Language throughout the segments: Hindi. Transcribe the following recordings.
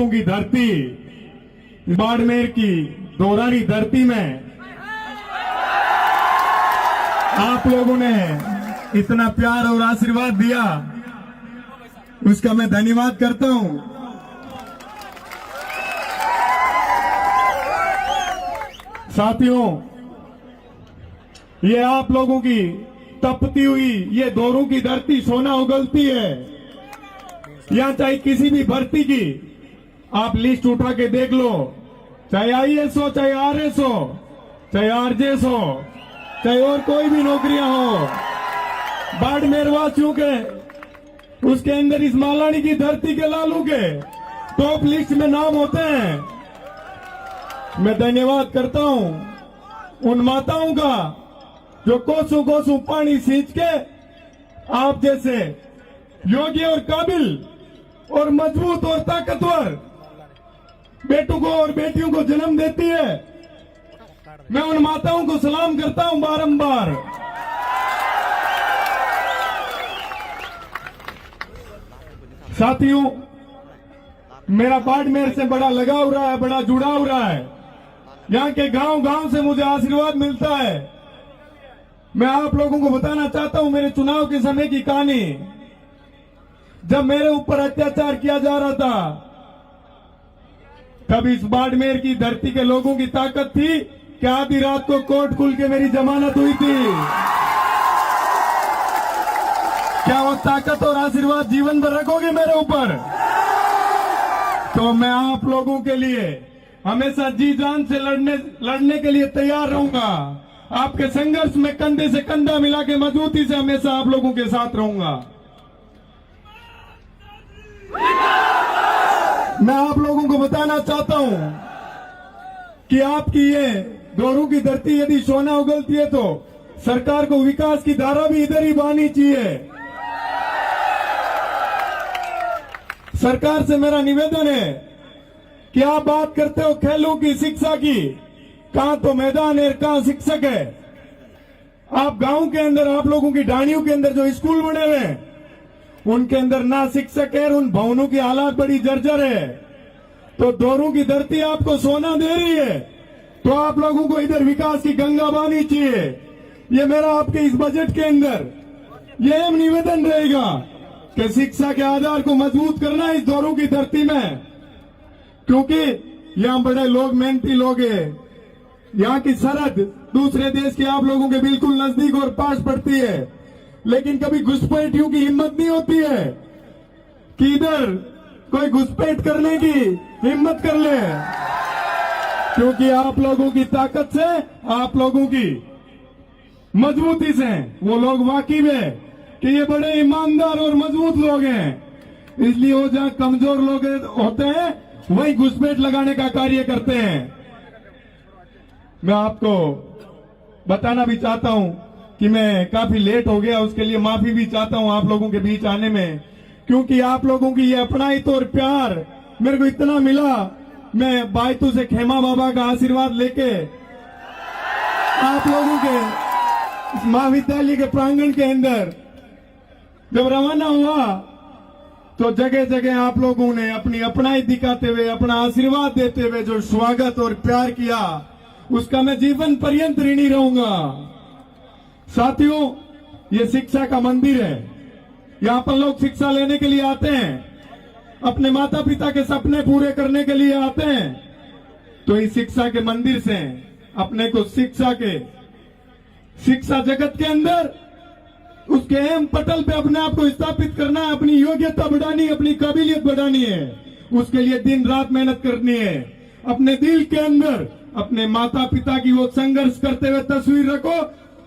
सपूतों की धरती, बाड़मेर की दोरानी धरती में आप लोगों ने इतना प्यार और आशीर्वाद दिया, उसका मैं धन्यवाद करता हूं। साथियों, ये आप लोगों की तपती हुई ये दोरों की धरती सोना उगलती है। यहां चाहे किसी भी भर्ती की आप लिस्ट उठा के देख लो, चाहे आईएएस हो, चाहे आरएस हो, चाहे आरजेएस हो, चाहे और कोई भी नौकरियां हो, बाड़मेर वासियों के उसके अंदर इस मालानी की धरती के लालू के टॉप लिस्ट में नाम होते हैं। मैं धन्यवाद करता हूं उन माताओं का जो कोसों कोसों पानी सींच के आप जैसे योग्य और काबिल और मजबूत और ताकतवर बेटों को और बेटियों को जन्म देती है। मैं उन माताओं को सलाम करता हूं बारंबार। साथियों, मेरा बाड़मेर से बड़ा लगाव रहा है, बड़ा जुड़ाव रहा है। यहाँ के गांव गांव से मुझे आशीर्वाद मिलता है। मैं आप लोगों को बताना चाहता हूं मेरे चुनाव के समय की कहानी। जब मेरे ऊपर अत्याचार किया जा रहा था, तब इस बाड़मेर की धरती के लोगों की ताकत थी कि आधी रात को कोर्ट खुल के मेरी जमानत हुई थी। क्या वो ताकत और आशीर्वाद जीवन भर रखोगे मेरे ऊपर? तो मैं आप लोगों के लिए हमेशा जी जान से लड़ने के लिए तैयार रहूंगा। आपके संघर्ष में कंधे से कंधा मिला के मजबूती से हमेशा आप लोगों के साथ रहूंगा। मैं आप लोगों को बताना चाहता हूं कि आपकी ये दोरों की धरती यदि सोना उगलती है तो सरकार को विकास की धारा भी इधर ही बहनी चाहिए। सरकार से मेरा निवेदन है कि आप बात करते हो खेलों की, शिक्षा की, कहां तो मैदान है, कहां शिक्षक है। आप गांव के अंदर, आप लोगों की ढाणियों के अंदर जो स्कूल बने हुए हैं उनके अंदर ना शिक्षक है, उन भवनों की हालात बड़ी जर्जर है। तो दोरों की धरती आपको सोना दे रही है तो आप लोगों को इधर विकास की गंगा बहनी चाहिए। ये मेरा आपके इस बजट के अंदर ये निवेदन रहेगा कि शिक्षा के आधार को मजबूत करना है इस दोरों की धरती में, क्योंकि यहाँ बड़े लोग, मेहनती लोग हैं। यहाँ की सरहद दूसरे देश के आप लोगों के बिल्कुल नजदीक और पास पड़ती है, लेकिन कभी घुसपैठियों की हिम्मत नहीं होती है कि इधर कोई घुसपैठ करने की हिम्मत कर ले, क्योंकि आप लोगों की ताकत से, आप लोगों की मजबूती से वो लोग वाकिफ है कि ये बड़े ईमानदार और मजबूत लोग हैं। इसलिए वो जहां कमजोर लोग होते हैं वही घुसपैठ लगाने का कार्य करते हैं। मैं आपको बताना भी चाहता हूं कि मैं काफी लेट हो गया, उसके लिए माफी भी चाहता हूं आप लोगों के बीच आने में, क्योंकि आप लोगों की ये अपनाइत और प्यार मेरे को इतना मिला। मैं बायतू से खेमा बाबा का आशीर्वाद लेके आप लोगों के इस महाविद्यालय के प्रांगण के अंदर जब रवाना हुआ तो जगह जगह आप लोगों ने अपनी अपनाई दिखाते हुए, अपना आशीर्वाद देते हुए जो स्वागत और प्यार किया, उसका मैं जीवन पर्यंत ऋणी रहूंगा। साथियों, ये शिक्षा का मंदिर है। यहाँ पर लोग शिक्षा लेने के लिए आते हैं, अपने माता पिता के सपने पूरे करने के लिए आते हैं। तो इस शिक्षा के मंदिर से अपने को शिक्षा जगत के अंदर उसके अहम पटल पे अपने आप को स्थापित करना है, अपनी योग्यता बढ़ानी है, अपनी काबिलियत बढ़ानी है। उसके लिए दिन रात मेहनत करनी है। अपने दिल के अंदर अपने माता पिता की वो संघर्ष करते हुए तस्वीर रखो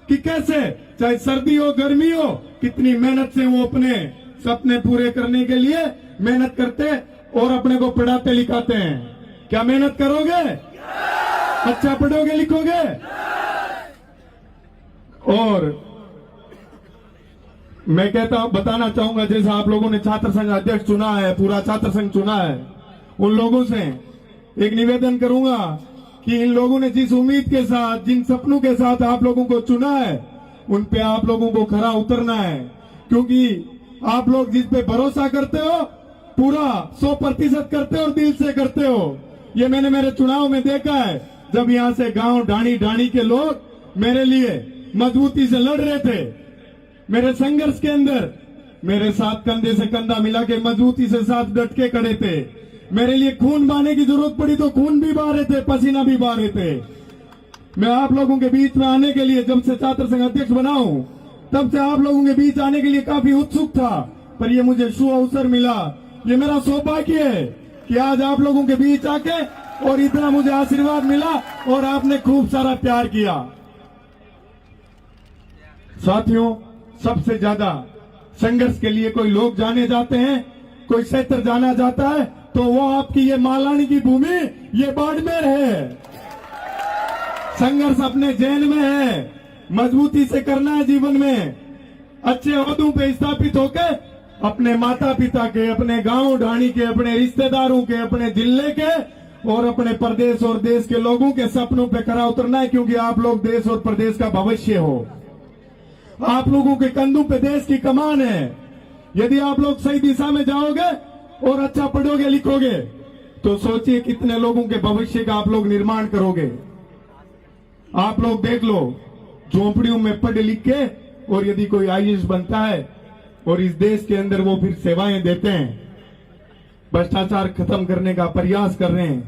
कि कैसे, चाहे सर्दी हो, गर्मी हो, कितनी मेहनत से वो अपने सपने पूरे करने के लिए मेहनत करते और अपने को पढ़ाते लिखाते हैं। क्या मेहनत करोगे? अच्छा पढ़ोगे, लिखोगे? और मैं बताना चाहूंगा, जैसे आप लोगों ने छात्र संघ अध्यक्ष चुना है, पूरा छात्र संघ चुना है, उन लोगों से एक निवेदन करूंगा कि इन लोगों ने जिस उम्मीद के साथ, जिन सपनों के साथ आप लोगों को चुना है, उन पे आप लोगों को खरा उतरना है। क्योंकि आप लोग जिस पे भरोसा करते हो पूरा 100% करते हो और दिल से करते हो। ये मैंने मेरे चुनाव में देखा है, जब यहां से गांव ढाणी ढाणी के लोग मेरे लिए मजबूती से लड़ रहे थे, मेरे संघर्ष के अंदर मेरे साथ कंधे से कंधा मिला के मजबूती से साथ डट के खड़े थे। मेरे लिए खून बहाने की जरूरत पड़ी तो खून भी बहा रहे थे, पसीना भी बहा रहे थे। मैं आप लोगों के बीच में आने के लिए, जब से छात्र संघ अध्यक्ष बना हूं, तब से आप लोगों के बीच आने के लिए काफी उत्सुक था, पर ये मुझे शुभ अवसर मिला। ये मेरा सौभाग्य है कि आज आप लोगों के बीच आके और इतना मुझे आशीर्वाद मिला और आपने खूब सारा प्यार किया। साथियों, सबसे ज्यादा संघर्ष के लिए कोई लोग जाने जाते हैं, कोई क्षेत्र जाना जाता है, तो वो आपकी ये मालानी की भूमि, ये बाड़मेर है। संघर्ष अपने जेल में है, मजबूती से करना है जीवन में, अच्छे ओहदों पे स्थापित होकर अपने माता पिता के, अपने गांव ढाणी के, अपने रिश्तेदारों के, अपने जिले के और अपने प्रदेश और देश के लोगों के सपनों पे खरा उतरना है, क्योंकि आप लोग देश और प्रदेश का भविष्य हो। आप लोगों के कंधों पे देश की कमान है। यदि आप लोग सही दिशा में जाओगे और अच्छा पढ़ोगे लिखोगे, तो सोचिए कितने लोगों के भविष्य का आप लोग निर्माण करोगे। आप लोग देख लो, झोंपड़ियों में पढ़ लिख के और यदि कोई आईएएस बनता है और इस देश के अंदर वो फिर सेवाएं देते हैं, भ्रष्टाचार खत्म करने का प्रयास कर रहे हैं,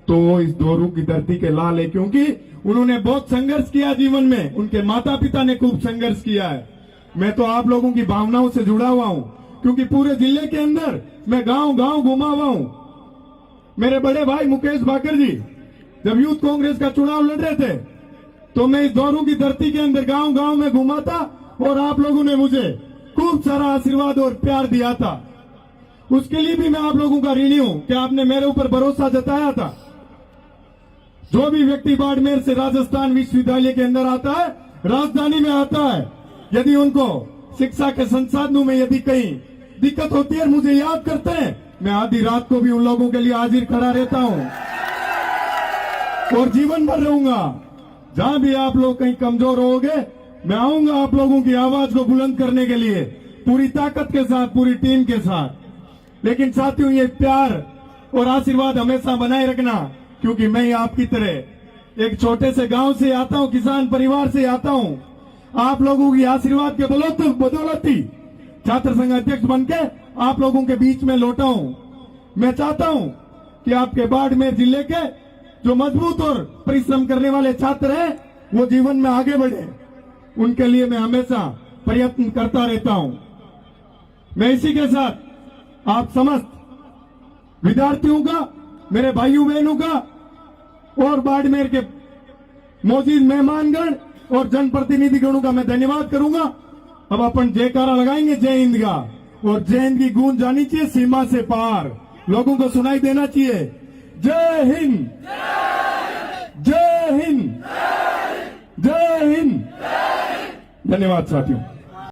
तो वो इस दोरू की धरती के लाल है, क्योंकि उन्होंने बहुत संघर्ष किया जीवन में, उनके माता पिता ने खूब संघर्ष किया है। मैं तो आप लोगों की भावनाओं से जुड़ा हुआ हूं, क्योंकि पूरे जिले के अंदर मैं गांव गांव घुमा हुआ हूं। मेरे बड़े भाई मुकेश भाकर जी जब यूथ कांग्रेस का चुनाव लड़ रहे थे, तो मैं इस दोरू की धरती के अंदर गांव गांव में घुमा था और आप लोगों ने मुझे खूब सारा आशीर्वाद और प्यार दिया था। उसके लिए भी मैं आप लोगों का ऋणी हूं कि आपने मेरे ऊपर भरोसा जताया था। जो भी व्यक्ति बाड़मेर से राजस्थान विश्वविद्यालय के अंदर आता है, राजधानी में आता है, यदि उनको शिक्षा के संसाधनों में यदि कहीं दिक्कत होती है, मुझे याद करते हैं, मैं आधी रात को भी उन लोगों के लिए हाजिर खड़ा रहता हूं और जीवन भर रहूंगा। जहां भी आप लोग कहीं कमजोर होगे, मैं आऊंगा आप लोगों की आवाज को बुलंद करने के लिए, पूरी ताकत के साथ, पूरी टीम के साथ। लेकिन साथियों, ये प्यार और आशीर्वाद हमेशा बनाए रखना, क्योंकि मैं आपकी तरह एक छोटे से गांव से आता हूं, किसान परिवार से आता हूं। आप लोगों की आशीर्वाद के बदौलत ही छात्र संघ अध्यक्ष बनके आप लोगों के बीच में लौटा हूं। मैं चाहता हूं कि आपके बाड़मेर जिले के जो मजबूत और परिश्रम करने वाले छात्र हैं, वो जीवन में आगे बढ़े, उनके लिए मैं हमेशा प्रयत्न करता रहता हूं। मैं इसी के साथ आप समस्त विद्यार्थियों का, मेरे भाइयों बहनों का और बाड़मेर के मौजूद मेहमानगण और जनप्रतिनिधिगणों का मैं धन्यवाद करूंगा। अब अपन जयकारा लगाएंगे जय हिंद का, और जय हिंद की गूंज जानी चाहिए सीमा से पार, लोगों को सुनाई देना चाहिए। जय हिंद, जय हिंद, जय हिंद। धन्यवाद साथियों।